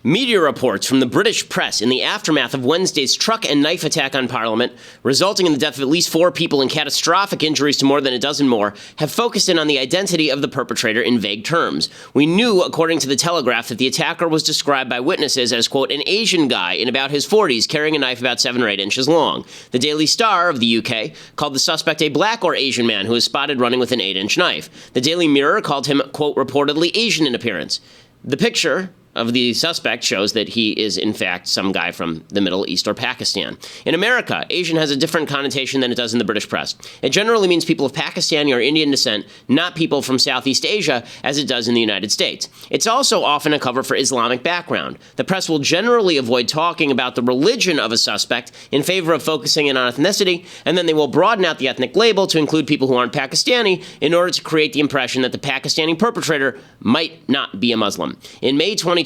Media reports from the British press in the aftermath of Wednesday's truck and knife attack on Parliament, resulting in the death of at least 4 people and catastrophic injuries to more than a dozen more, have focused in on the identity of the perpetrator in vague terms. We knew, according to the Telegraph, that the attacker was described by witnesses as, quote, an Asian guy in about his 40s carrying a knife about 7 or 8 inches long. The Daily Star of the UK called the suspect a black or Asian man who was spotted running with an 8-inch knife. The Daily Mirror called him, quote, reportedly Asian in appearance. The picture of the suspect shows that he is, in fact, some guy from the Middle East or Pakistan. In America, Asian has a different connotation than it does in the British press. It generally means people of Pakistani or Indian descent, not people from Southeast Asia, as it does in the United States. It's also often a cover for Islamic background. The press will generally avoid talking about the religion of a suspect in favor of focusing in on ethnicity, and then they will broaden out the ethnic label to include people who aren't Pakistani in order to create the impression that the Pakistani perpetrator might not be a Muslim. In May 2012,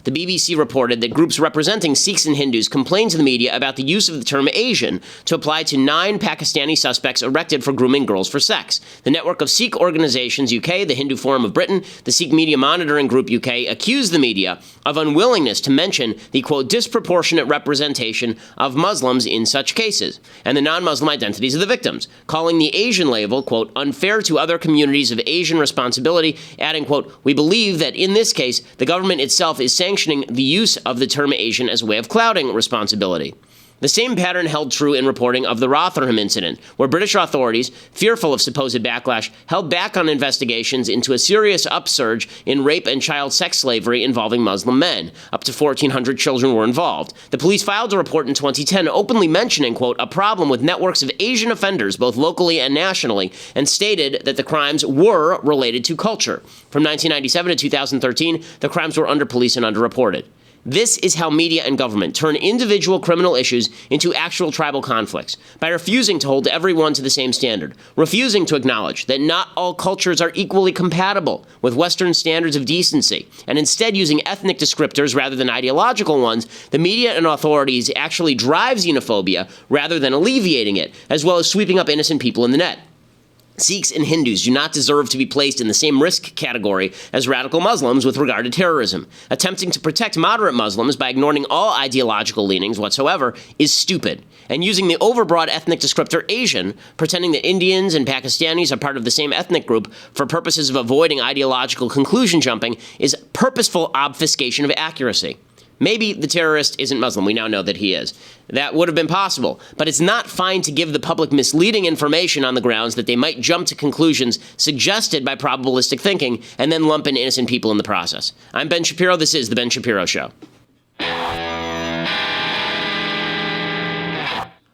the BBC reported that groups representing Sikhs and Hindus complained to the media about the use of the term Asian to apply to 9 Pakistani suspects arrested for grooming girls for sex. The network of Sikh organizations UK, the Hindu Forum of Britain, the Sikh Media Monitoring Group UK accused the media of unwillingness to mention the, quote, disproportionate representation of Muslims in such cases and the non-Muslim identities of the victims, calling the Asian label, quote, unfair to other communities of Asian responsibility, adding, quote, we believe that in this case, the government itself is sanctioning the use of the term Asian as a way of clouding responsibility. The same pattern held true in reporting of the Rotherham incident, where British authorities, fearful of supposed backlash, held back on investigations into a serious upsurge in rape and child sex slavery involving Muslim men. Up to 1,400 children were involved. The police filed a report in 2010 openly mentioning, quote, a problem with networks of Asian offenders, both locally and nationally, and stated that the crimes were related to culture. From 1997 to 2013, the crimes were under police and underreported. This is how media and government turn individual criminal issues into actual tribal conflicts, by refusing to hold everyone to the same standard, refusing to acknowledge that not all cultures are equally compatible with Western standards of decency, and instead using ethnic descriptors rather than ideological ones. The media and authorities actually drive xenophobia rather than alleviating it, as well as sweeping up innocent people in the net. Sikhs and Hindus do not deserve to be placed in the same risk category as radical Muslims with regard to terrorism. Attempting to protect moderate Muslims by ignoring all ideological leanings whatsoever is stupid. And using the overbroad ethnic descriptor Asian, pretending that Indians and Pakistanis are part of the same ethnic group for purposes of avoiding ideological conclusion jumping, is purposeful obfuscation of accuracy. Maybe the terrorist isn't Muslim. We now know that he is. That would have been possible. But it's not fine to give the public misleading information on the grounds that they might jump to conclusions suggested by probabilistic thinking and then lump in innocent people in the process. I'm Ben Shapiro. This is The Ben Shapiro Show.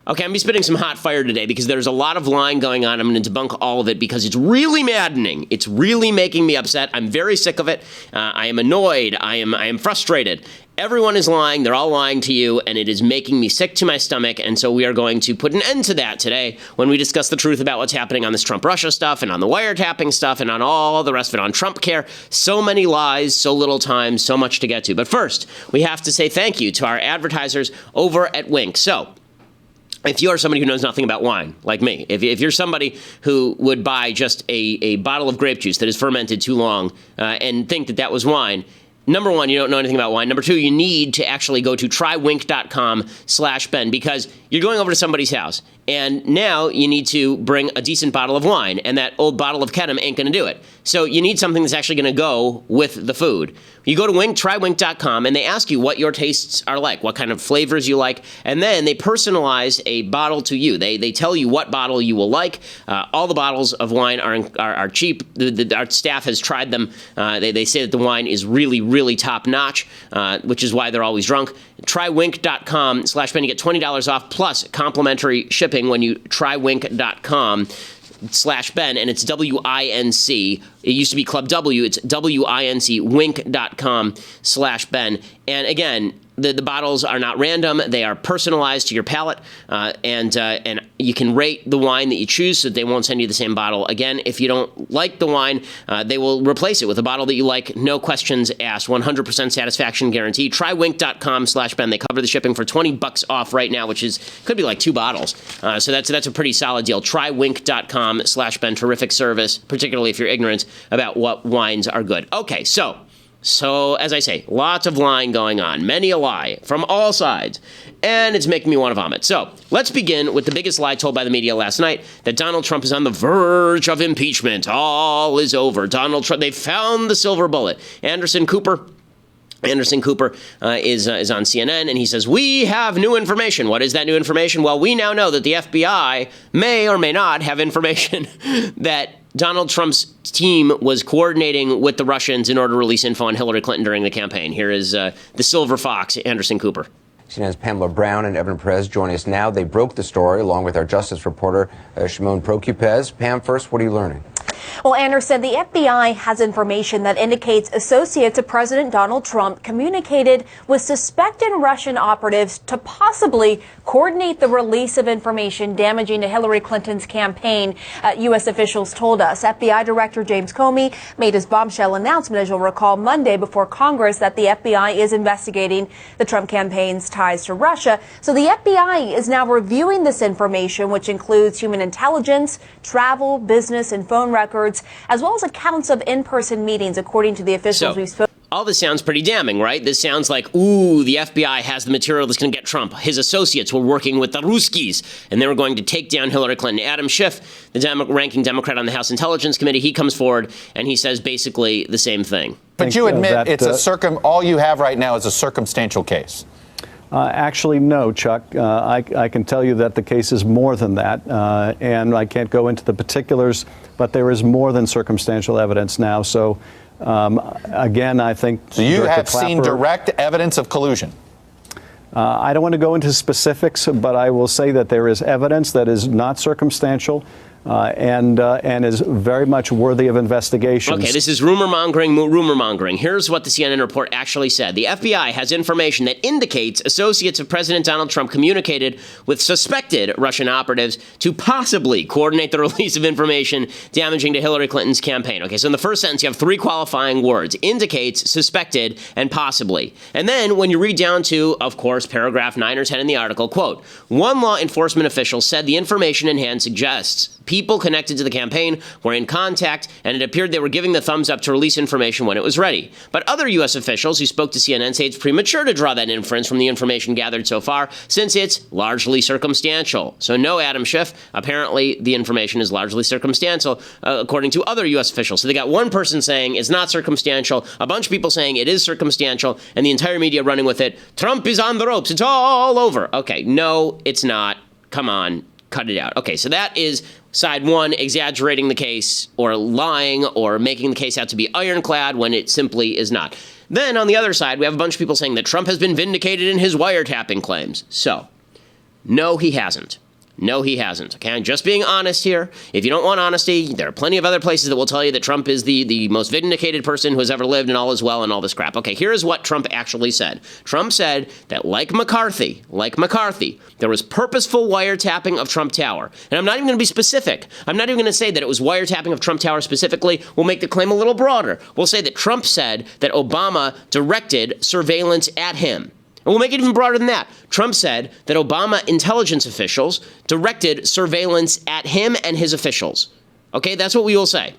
Okay, I'm going to be spitting some hot fire today because there's a lot of lying going on. I'm going to debunk all of it because it's really maddening. It's really making me upset. I'm very sick of it. I am annoyed. I am frustrated. Everyone is lying. They're all lying to you, and it is making me sick to my stomach. And so we are going to put an end to that today when we discuss the truth about what's happening on this Trump-Russia stuff and on the wiretapping stuff and on all the rest of it, on Trumpcare. So many lies, so little time, so much to get to. But first, we have to say thank you to our advertisers over at Wink. So, if you are somebody who knows nothing about wine, like me, if you're somebody who would buy just a bottle of grape juice that is fermented too long and think that that was wine, number one, you don't know anything about wine. Number two, you need to actually go to trywink.com/Ben because you're going over to somebody's house and now you need to bring a decent bottle of wine and that old bottle of Kedem ain't going to do it. So you need something that's actually going to go with the food. You go to trywink.com and they ask you what your tastes are like, what kind of flavors you like, and then they personalize a bottle to you. They tell you what bottle you will like. All the bottles of wine are cheap. Our staff has tried them. They say that the wine is really, really top notch, which is why they're always drunk. Trywink.com/Ben. You get $20 off plus complimentary shipping when you trywink.com/Ben, and it's WINC. It used to be Club W. It's WINC, wink.com/Ben. And again, the bottles are not random. They are personalized to your palate, and you can rate the wine that you choose so that they won't send you the same bottle. Again, if you don't like the wine, they will replace it with a bottle that you like. No questions asked. 100% satisfaction guarantee. Trywink.com/Ben. They cover the shipping for $20 off right now, which could be like 2 bottles. So that's a pretty solid deal. Trywink.com/Ben. Terrific service, particularly if you're ignorant about what wines are good. Okay, so So, as I say, lots of lying going on, many a lie from all sides, and it's making me want to vomit. So, let's begin with the biggest lie told by the media last night, that Donald Trump is on the verge of impeachment. All is over. Donald Trump, they found the silver bullet. Anderson Cooper is on CNN, and he says, we have new information. What is that new information? Well, we now know that the FBI may or may not have information that Donald Trump's team was coordinating with the Russians in order to release info on Hillary Clinton during the campaign. Here is the silver fox, Anderson Cooper. CNN's Pamela Brown and Evan Perez join us now. They broke the story along with our justice reporter, Shimon Prokupez. Pam, first, what are you learning? Well, Anderson, the FBI has information that indicates associates of President Donald Trump communicated with suspected Russian operatives to possibly coordinate the release of information damaging to Hillary Clinton's campaign, U.S. officials told us. FBI Director James Comey made his bombshell announcement, as you'll recall, Monday before Congress that the FBI is investigating the Trump campaign's ties to Russia. So the FBI is now reviewing this information, which includes human intelligence, travel, business, and phone records, as well as accounts of in-person meetings, according to the officials we spoke. All this sounds pretty damning, right? This sounds like, ooh, the FBI has the material that's going to get Trump. His associates were working with the Ruskies, and they were going to take down Hillary Clinton. Adam Schiff, the ranking Democrat on the House Intelligence Committee, he comes forward, and he says basically the same thing. But you admit all you have right now is a circumstantial case. Actually, no, Chuck. I can tell you that the case is more than that, and I can't go into the particulars, but there is more than circumstantial evidence now. So, again, I think... So you have seen direct evidence of collusion? I don't want to go into specifics, but I will say that there is evidence that is not circumstantial and is very much worthy of investigation. Okay, this is rumor mongering. Here's what the CNN report actually said. The FBI has information that indicates associates of President Donald Trump communicated with suspected Russian operatives to possibly coordinate the release of information damaging to Hillary Clinton's campaign. Okay, so in the first sentence, you have three qualifying words: indicates, suspected, and possibly. And then when you read down to, of course, paragraph 9 or 10 in the article, quote, one law enforcement official said the information in hand suggests people connected to the campaign were in contact, and it appeared they were giving the thumbs up to release information when it was ready. But other U.S. officials who spoke to CNN say it's premature to draw that inference from the information gathered so far, since it's largely circumstantial. So no, Adam Schiff, apparently the information is largely circumstantial, according to other U.S. officials. So they got one person saying it's not circumstantial, a bunch of people saying it is circumstantial, and the entire media running with it. Trump is on the ropes. It's all over. Okay, no, it's not. Come on, cut it out. Okay, so that is side one, exaggerating the case or lying or making the case out to be ironclad when it simply is not. Then on the other side, we have a bunch of people saying that Trump has been vindicated in his wiretapping claims. So, no, he hasn't. No, he hasn't. Okay, I'm just being honest here. If you don't want honesty, there are plenty of other places that will tell you that Trump is the most vindicated person who has ever lived and all is well and all this crap. Okay, here's what Trump actually said. Trump said that like McCarthy, there was purposeful wiretapping of Trump Tower. And I'm not even going to be specific. I'm not even going to say that it was wiretapping of Trump Tower specifically. We'll make the claim a little broader. We'll say that Trump said that Obama directed surveillance at him. And we'll make it even broader than that. Trump said that Obama intelligence officials directed surveillance at him and his officials. Okay, that's what we will say.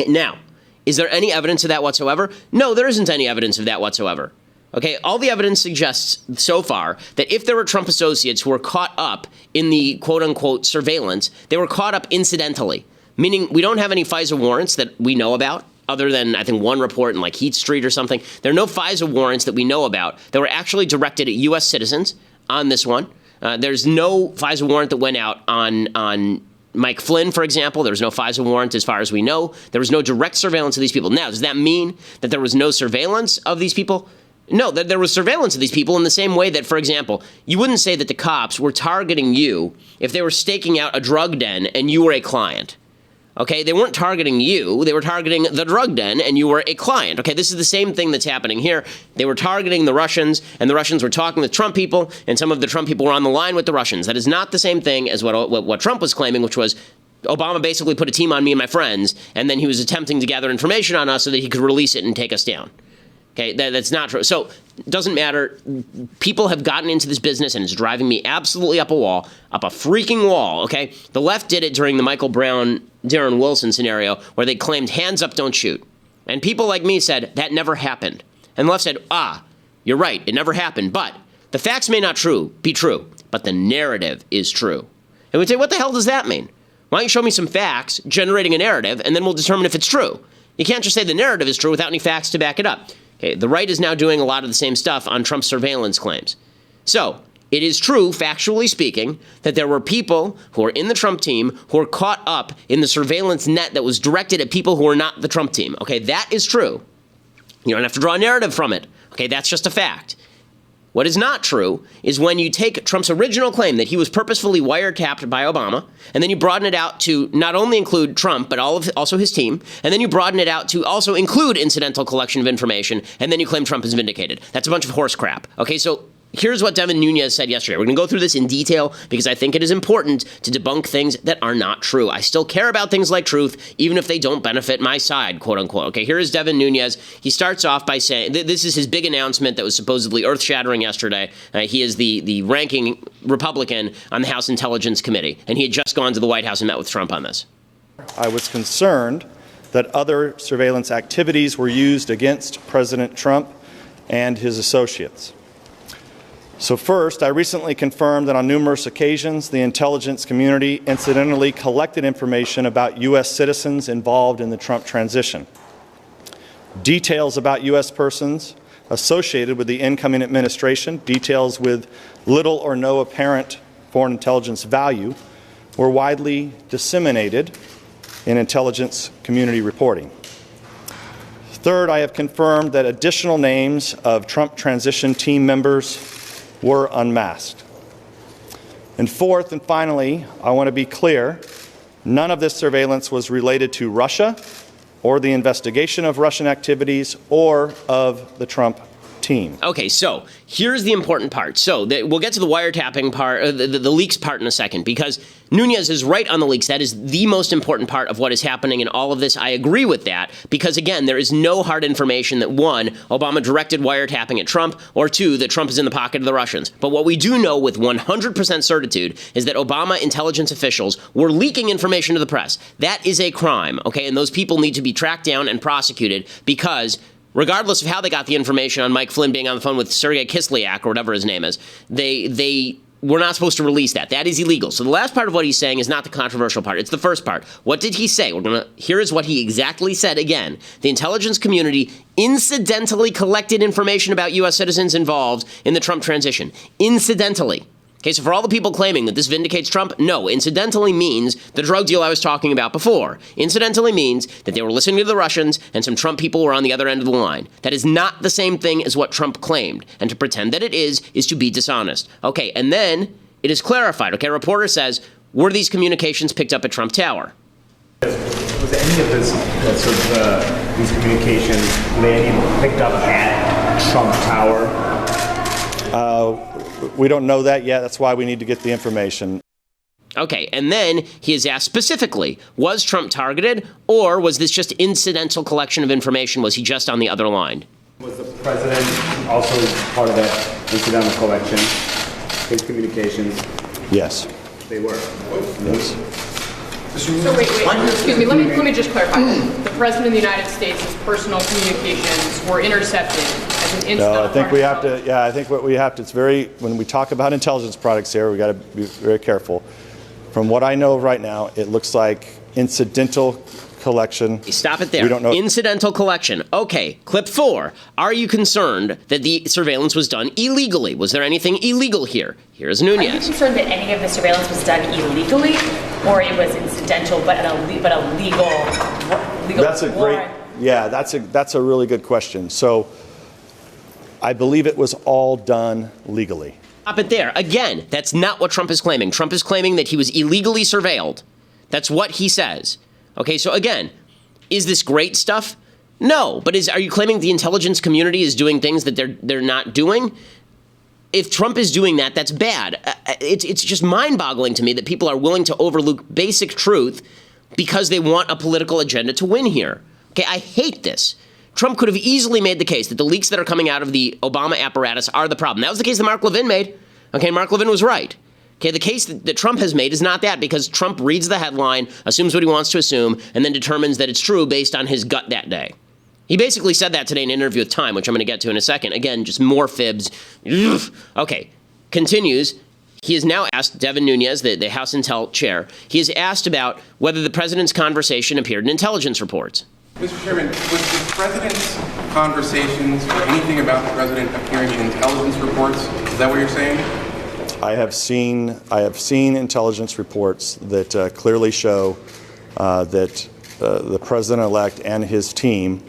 Now, is there any evidence of that whatsoever? No, there isn't any evidence of that whatsoever. Okay, all the evidence suggests so far that if there were Trump associates who were caught up in the quote-unquote surveillance, they were caught up incidentally, meaning we don't have any FISA warrants that we know about, other than, I think, one report in like Heat Street or something. There are no FISA warrants that we know about that were actually directed at U.S. citizens on this one. There's no FISA warrant that went out on Mike Flynn, for example. There was no FISA warrant as far as we know. There was no direct surveillance of these people. Now, does that mean that there was no surveillance of these people? No, there was surveillance of these people in the same way that, for example, you wouldn't say that the cops were targeting you if they were staking out a drug den and you were a client. Okay, they weren't targeting you, they were targeting the drug den, and you were a client. Okay, this is the same thing that's happening here. They were targeting the Russians, and the Russians were talking with Trump people, and some of the Trump people were on the line with the Russians. That is not the same thing as what Trump was claiming, which was Obama basically put a team on me and my friends, and then he was attempting to gather information on us so that he could release it and take us down. Okay, that's not true. So it doesn't matter. People have gotten into this business, and it's driving me absolutely up a freaking wall, okay? The left did it during the Michael Brown, Darren Wilson scenario, where they claimed hands up, don't shoot. And people like me said, that never happened. And the left said, you're right, it never happened. But the facts may not be true, but the narrative is true. And we'd say, what the hell does that mean? Why don't you show me some facts generating a narrative, and then we'll determine if it's true. You can't just say the narrative is true without any facts to back it up. Okay, the right is now doing a lot of the same stuff on Trump's surveillance claims. So it is true, factually speaking, that there were people who are in the Trump team who are caught up in the surveillance net that was directed at people who are not the Trump team. Okay, that is true. You don't have to draw a narrative from it. Okay, that's just a fact. What is not true is when you take Trump's original claim that he was purposefully wiretapped by Obama, and then you broaden it out to not only include Trump, but also his team, and then you broaden it out to also include incidental collection of information, and then you claim Trump is vindicated. That's a bunch of horse crap. Okay, so here's what Devin Nunes said yesterday. We're going to go through this in detail because I think it is important to debunk things that are not true. I still care about things like truth, even if they don't benefit my side, quote unquote. Okay, here is Devin Nunes. He starts off by saying, this is his big announcement that was supposedly earth-shattering yesterday. He is the ranking Republican on the House Intelligence Committee, and he had just gone to the White House and met with Trump on this. I was concerned that other surveillance activities were used against President Trump and his associates. So first, I recently confirmed that on numerous occasions, the intelligence community incidentally collected information about U.S. citizens involved in the Trump transition. Details about U.S. persons associated with the incoming administration, details with little or no apparent foreign intelligence value, were widely disseminated in intelligence community reporting. Third, I have confirmed that additional names of Trump transition team members were unmasked. And fourth and finally, I want to be clear, none of this surveillance was related to Russia or the investigation of Russian activities or of the Trump team. Okay, so here's the important part. So we'll get to the wiretapping part, the leaks part in a second, because Nunes is right on the leaks. That is the most important part of what is happening in all of this. I agree with that, because again, there is no hard information that one, Obama directed wiretapping at Trump, or two, that Trump is in the pocket of the Russians. But what we do know with 100% certitude is that Obama intelligence officials were leaking information to the press. That is a crime, okay? And those people need to be tracked down and prosecuted, because regardless of how they got the information on Mike Flynn being on the phone with Sergei Kislyak or whatever his name is, they were not supposed to release that. That is illegal. So the last part of what he's saying is not the controversial part. It's the first part. What did he say? Here is what he exactly said again. The intelligence community incidentally collected information about U.S. citizens involved in the Trump transition. Incidentally. Okay, so for all the people claiming that this vindicates Trump, no, incidentally means the drug deal I was talking about before. Incidentally means that they were listening to the Russians and some Trump people were on the other end of the line. That is not the same thing as what Trump claimed. And to pretend that it is to be dishonest. Okay, and then it is clarified. Okay, a reporter says, were these communications picked up at Trump Tower? Was any of these communications, were they picked up at Trump Tower? We don't know that yet. That's why we need to get the information. Okay, and then he is asked specifically, was Trump targeted, or was this just incidental collection of information? Was he just on the other line? Was the president also part of that incidental collection, his communications? Yes. They were? Yes. So wait, excuse me, let me just clarify. The President of the United States' personal communications were intercepted as an incidental. No, I think we have to, I think what we have to, when we talk about intelligence products here, we got to be very careful. From what I know right now, it looks like incidental collection. Stop it there. We don't know. Incidental collection. Okay, clip 4. Are you concerned that the surveillance was done illegally? Was there anything illegal here? Here's Nunes. Are you concerned that any of the surveillance was done illegally, or it was incidental but a legal? That's a great. Yeah, that's a really good question. So, I believe it was all done legally. Stop it there. Again, that's not what Trump is claiming. Trump is claiming that he was illegally surveilled. That's what he says. Okay, so again, is this great stuff? No, but are you claiming the intelligence community is doing things that they're not doing? If Trump is doing that, that's bad. It's just mind-boggling to me that people are willing to overlook basic truth because they want a political agenda to win here. Okay, I hate this. Trump could have easily made the case that the leaks that are coming out of the Obama apparatus are the problem. That was the case that Mark Levin made. Okay, Mark Levin was right. Okay, the case that Trump has made is not that, because Trump reads the headline, assumes what he wants to assume, and then determines that it's true based on his gut that day. He basically said that today in an interview with Time, which I'm going to get to in a second. Again, just more fibs. Ugh. Okay, continues. He has now asked Devin Nunes, the House Intel chair, he has asked about whether the president's conversation appeared in intelligence reports. Mr. Chairman, was the president's conversations or anything about the president appearing in intelligence reports? Is that what you're saying? I have seen intelligence reports that clearly show that the president-elect and his team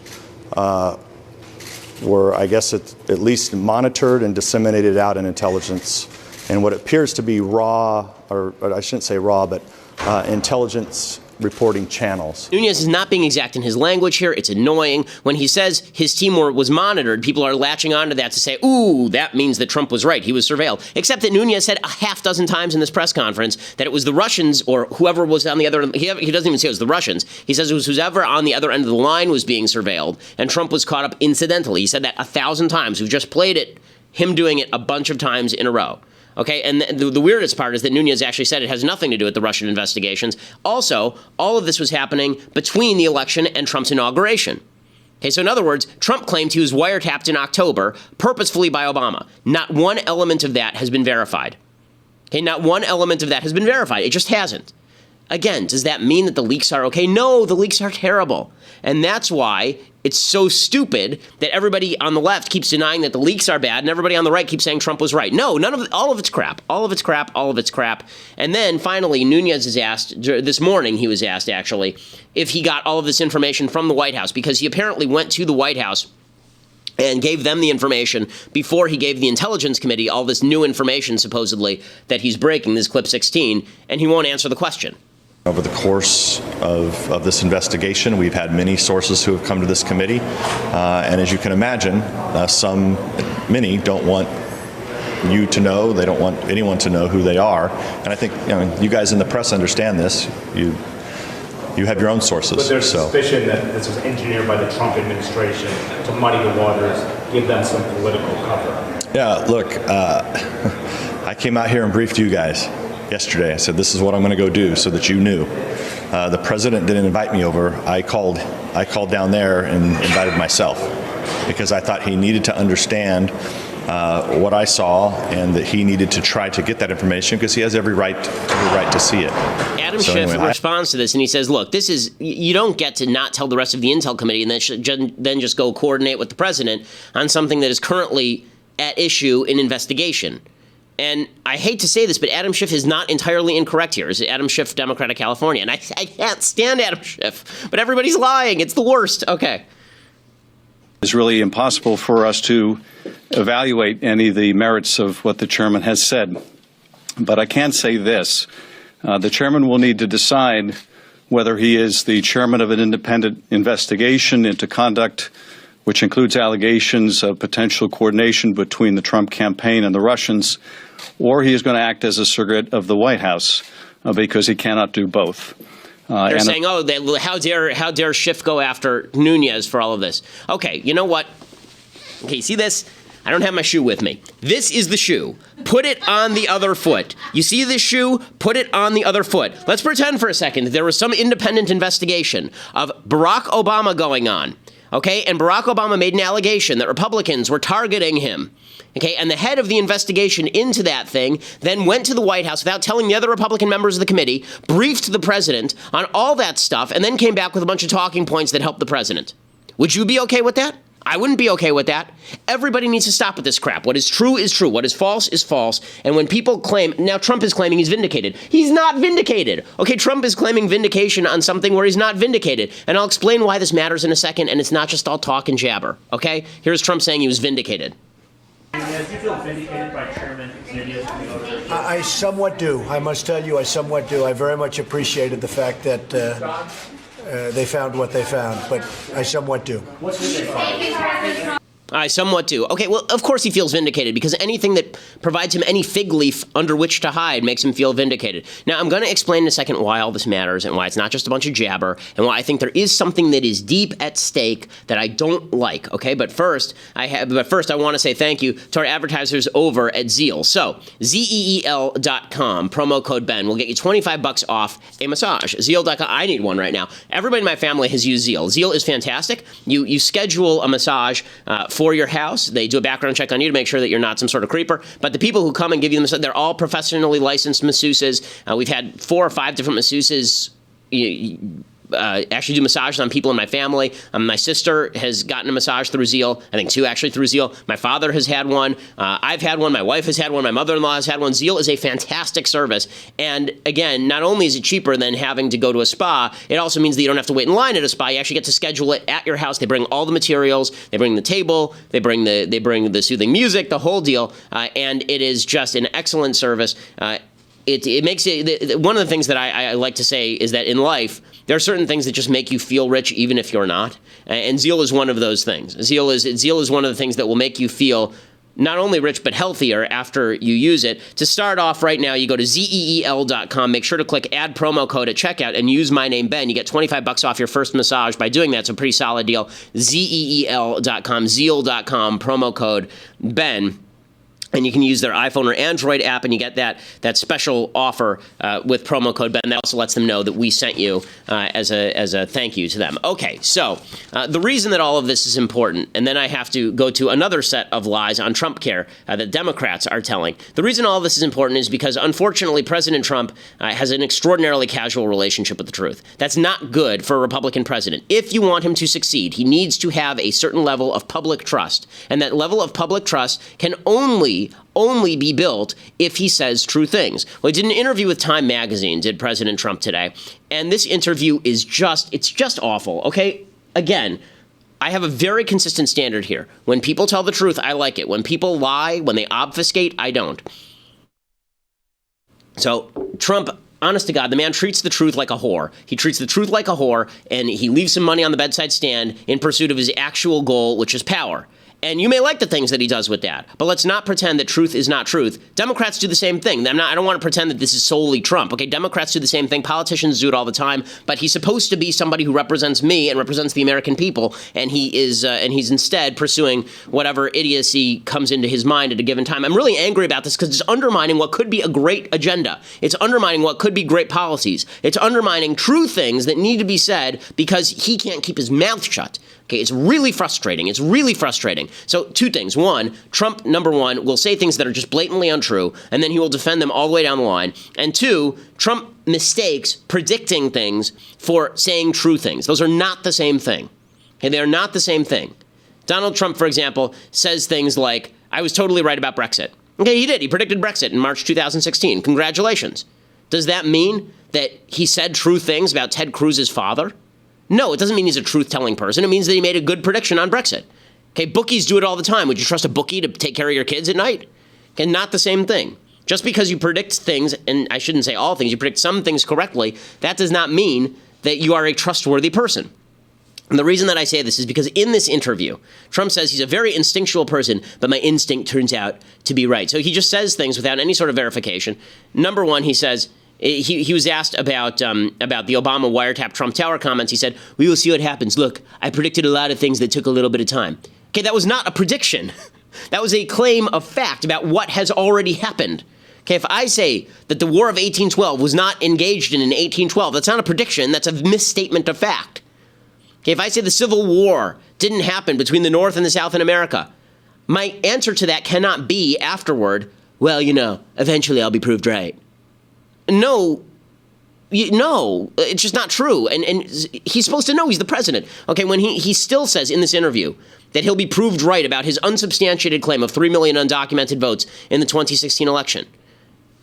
were, I guess, at least monitored and disseminated out in intelligence, and what appears to be raw, or I shouldn't say raw, but intelligence reporting channels. Nunes is not being exact in his language here. It's annoying. When he says his team was monitored, people are latching onto that to say, ooh, that means that Trump was right. He was surveilled. Except that Nunes said a half dozen times in this press conference that it was the Russians or whoever was on the other end. He doesn't even say it was the Russians. He says it was whoever on the other end of the line was being surveilled, and Trump was caught up incidentally. He said that 1,000 times. We've just played it, him doing it a bunch of times in a row. Okay, and the weirdest part is that Nunes actually said it has nothing to do with the Russian investigations. Also, all of this was happening between the election and Trump's inauguration. Okay, so in other words, Trump claimed he was wiretapped in October purposefully by Obama. Not one element of that has been verified. Okay, not one element of that has been verified. It just hasn't. Again, does that mean that the leaks are okay? No, the leaks are terrible. And that's why it's so stupid that everybody on the left keeps denying that the leaks are bad and everybody on the right keeps saying Trump was right. No, all of it's crap. All of it's crap. All of it's crap. And then finally, Nunes is asked, this morning he was asked actually, if he got all of this information from the White House, because he apparently went to the White House and gave them the information before he gave the Intelligence Committee all this new information, supposedly, that he's breaking, this clip 16, and he won't answer the question. Over the course of this investigation, we've had many sources who have come to this committee, and as you can imagine, many don't want you to know, they don't want anyone to know who they are, and I think you guys in the press understand this. You have your own sources. But there's suspicion that this was engineered by the Trump administration to muddy the waters, give them some political cover. Yeah, look, I came out here and briefed you guys yesterday. I said, this is what I'm going to go do so that you knew. The president didn't invite me over. I called down there and invited myself because I thought he needed to understand what I saw and that he needed to try to get that information because he has every right to see it. Adam Schiff responds to this and he says, look, you don't get to not tell the rest of the Intel Committee and then just go coordinate with the president on something that is currently at issue in investigation. And I hate to say this, but Adam Schiff is not entirely incorrect here. It's Adam Schiff, Democrat of California. And I can't stand Adam Schiff, but everybody's lying. It's the worst. Okay. It's really impossible for us to evaluate any of the merits of what the chairman has said. But I can say this. The chairman will need to decide whether he is the chairman of an independent investigation into conduct which includes allegations of potential coordination between the Trump campaign and the Russians, or he is going to act as a surrogate of the White House because he cannot do both. They're saying, how dare Schiff go after Nunes for all of this? Okay, you know what? Okay, see this? I don't have my shoe with me. This is the shoe. Put it on the other foot. You see this shoe? Put it on the other foot. Let's pretend for a second that there was some independent investigation of Barack Obama going on. Okay, and Barack Obama made an allegation that Republicans were targeting him. Okay, and the head of the investigation into that thing then went to the White House without telling the other Republican members of the committee, briefed the president on all that stuff, and then came back with a bunch of talking points that helped the president. Would you be okay with that? I wouldn't be okay with that. Everybody needs to stop with this crap. What is true is true. What is false. And when people claim, now Trump is claiming he's vindicated. He's not vindicated. Okay, Trump is claiming vindication on something where he's not vindicated. And I'll explain why this matters in a second, and it's not just all talk and jabber. Okay? Here's Trump saying he was vindicated. Do you feel vindicated by Chairman Nunes? I somewhat do. I must tell you, I somewhat do. I very much appreciated the fact that they found what they found, but I somewhat do. What's what they found? I somewhat do. Okay, well, of course he feels vindicated because anything that provides him any fig leaf under which to hide makes him feel vindicated. Now, I'm going to explain in a second why all this matters and why it's not just a bunch of jabber and why I think there is something that is deep at stake that I don't like, okay? But first, I want to say thank you to our advertisers over at Zeal. So, ZEEL.com, promo code Ben, will get you $25 off a massage. Zeal.com, I need one right now. Everybody in my family has used Zeal. Zeal is fantastic. You schedule a massage for your house. They do a background check on you to make sure that you're not some sort of creeper. But the people who come and give you the massage, they're all professionally licensed masseuses. We've had 4 or 5 different masseuses actually do massages on people in my family. My sister has gotten a massage through Zeal. I think 2 actually through Zeal. My father has had one. I've had one. My wife has had one. My mother-in-law has had one. Zeal is a fantastic service. And again, not only is it cheaper than having to go to a spa, it also means that you don't have to wait in line at a spa. You actually get to schedule it at your house. They bring all the materials. They bring the table. They bring the soothing music, the whole deal. And it is just an excellent service. It makes it one of the things that I like to say is that in life there are certain things that just make you feel rich even if you're not, and Zeal is one of those things. Zeal is one of the things that will make you feel not only rich but healthier after you use it. To start off right now, you go to ZEEL.com, make sure to click add promo code at checkout and use my name Ben. You get $25 off your first massage by doing that. It's a pretty solid deal. ZEEL.com, Zeal.com, promo code Ben. And you can use their iPhone or Android app, and you get that special offer with promo code Ben. That also lets them know that we sent you as a thank you to them. Okay, so the reason that all of this is important, and then I have to go to another set of lies on Trumpcare that Democrats are telling. The reason all of this is important is because, unfortunately, President Trump has an extraordinarily casual relationship with the truth. That's not good for a Republican president. If you want him to succeed, he needs to have a certain level of public trust, and that level of public trust can only be built if he says true things. Well, he did an interview with Time Magazine, did President Trump today, and this interview is it's just awful, okay? Again, I have a very consistent standard here. When people tell the truth, I like it. When people lie, when they obfuscate, I don't. So, Trump, honest to God, the man treats the truth like a whore. He treats the truth like a whore, and he leaves some money on the bedside stand in pursuit of his actual goal, which is power. And you may like the things that he does with that, but let's not pretend that truth is not truth. Democrats do the same thing. I don't want to pretend that this is solely Trump. Okay, Democrats do the same thing. Politicians do it all the time. But he's supposed to be somebody who represents me and represents the American people, and he's instead pursuing whatever idiocy comes into his mind at a given time. I'm really angry about this because it's undermining what could be a great agenda. It's undermining what could be great policies. It's undermining true things that need to be said because he can't keep his mouth shut. Okay, it's really frustrating. It's really frustrating. So 2 things. 1, Trump, number 1, will say things that are just blatantly untrue, and then he will defend them all the way down the line. And 2, Trump mistakes predicting things for saying true things. Those are not the same thing. Okay, they are not the same thing. Donald Trump, for example, says things like, I was totally right about Brexit. Okay, he did. He predicted Brexit in March 2016. Congratulations. Does that mean that he said true things about Ted Cruz's father? No, it doesn't mean he's a truth-telling person. It means that he made a good prediction on Brexit. Okay, bookies do it all the time. Would you trust a bookie to take care of your kids at night? Okay, not the same thing. Just because you predict things, and I shouldn't say all things, you predict some things correctly, that does not mean that you are a trustworthy person. And the reason that I say this is because in this interview, Trump says he's a very instinctual person, but my instinct turns out to be right. So he just says things without any sort of verification. Number 1, he says, he was asked about the Obama wiretap Trump Tower comments. He said, we will see what happens. Look, I predicted a lot of things that took a little bit of time. Okay, that was not a prediction. That was a claim of fact about what has already happened. Okay, if I say that the War of 1812 was not engaged in 1812, that's not a prediction. That's a misstatement of fact. Okay, if I say the Civil War didn't happen between the North and the South in America, my answer to that cannot be afterward, well, eventually I'll be proved right. No, it's just not true. And he's supposed to know. He's the president. Okay, when he still says in this interview that he'll be proved right about his unsubstantiated claim of 3 million undocumented votes in the 2016 election.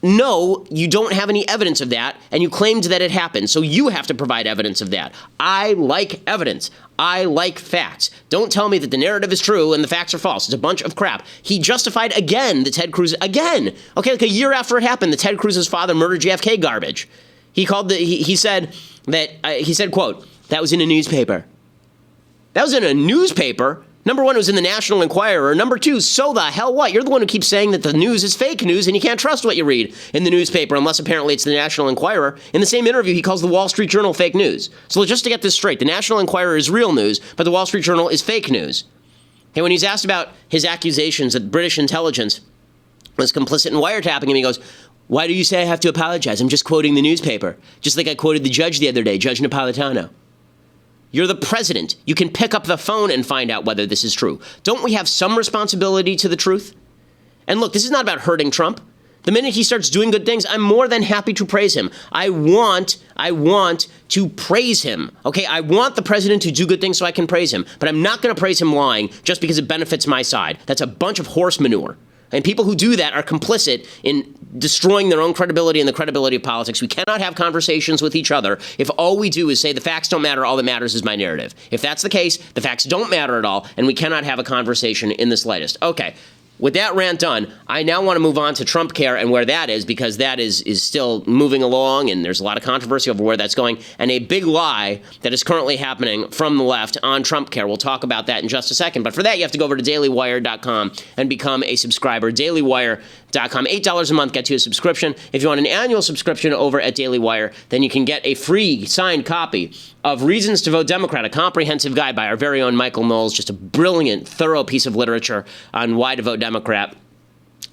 No, you don't have any evidence of that, and you claimed that it happened, so you have to provide evidence of that. I like evidence. I like facts. Don't tell me that the narrative is true and the facts are false. It's a bunch of crap. He justified again the Ted Cruz, again. Okay, like a year after it happened, the Ted Cruz's father murdered JFK garbage. He said, quote, that was in a newspaper. That was in a newspaper? Number one, it was in the National Enquirer. Number two, so the hell what? You're the one who keeps saying that the news is fake news and you can't trust what you read in the newspaper unless apparently it's the National Enquirer. In the same interview, he calls the Wall Street Journal fake news. So just to get this straight, the National Enquirer is real news, but the Wall Street Journal is fake news. And when he's asked about his accusations that British intelligence was complicit in wiretapping him, he goes, why do you say I have to apologize? I'm just quoting the newspaper. Just like I quoted the judge the other day, Judge Napolitano. You're the president. You can pick up the phone and find out whether this is true. Don't we have some responsibility to the truth? And look, this is not about hurting Trump. The minute he starts doing good things, I'm more than happy to praise him. I want to praise him. Okay, I want the president to do good things so I can praise him. But I'm not going to praise him lying just because it benefits my side. That's a bunch of horse manure. And people who do that are complicit in destroying their own credibility and the credibility of politics. We cannot have conversations with each other if all we do is say the facts don't matter, all that matters is my narrative. If that's the case, the facts don't matter at all, and we cannot have a conversation in the slightest. Okay. With that rant done, I now want to move on to Trumpcare and where that is, because that is still moving along, and there's a lot of controversy over where that's going, and a big lie that is currently happening from the left on Trumpcare. We'll talk about that in just a second. But for that, you have to go over to dailywire.com and become a subscriber. dailywire.com. $8 a month gets you a subscription. If you want an annual subscription over at Daily Wire, then you can get a free signed copy of Reasons to Vote Democrat, a comprehensive guide by our very own Michael Knowles, just a brilliant, thorough piece of literature on why to vote Democrat.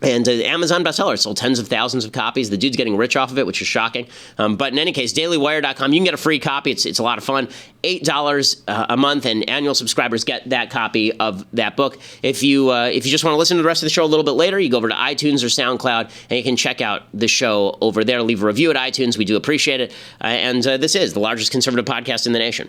And Amazon bestseller, sold tens of thousands of copies. The dude's getting rich off of it, which is shocking. But in any case, dailywire.com, you can get a free copy. It's a lot of fun. $8 a month, and annual subscribers get that copy of that book. If you just want to listen to the rest of the show a little bit later, you go over to iTunes or SoundCloud, and you can check out the show over there. Leave a review at iTunes. We do appreciate it. And this is the largest conservative podcast in the nation.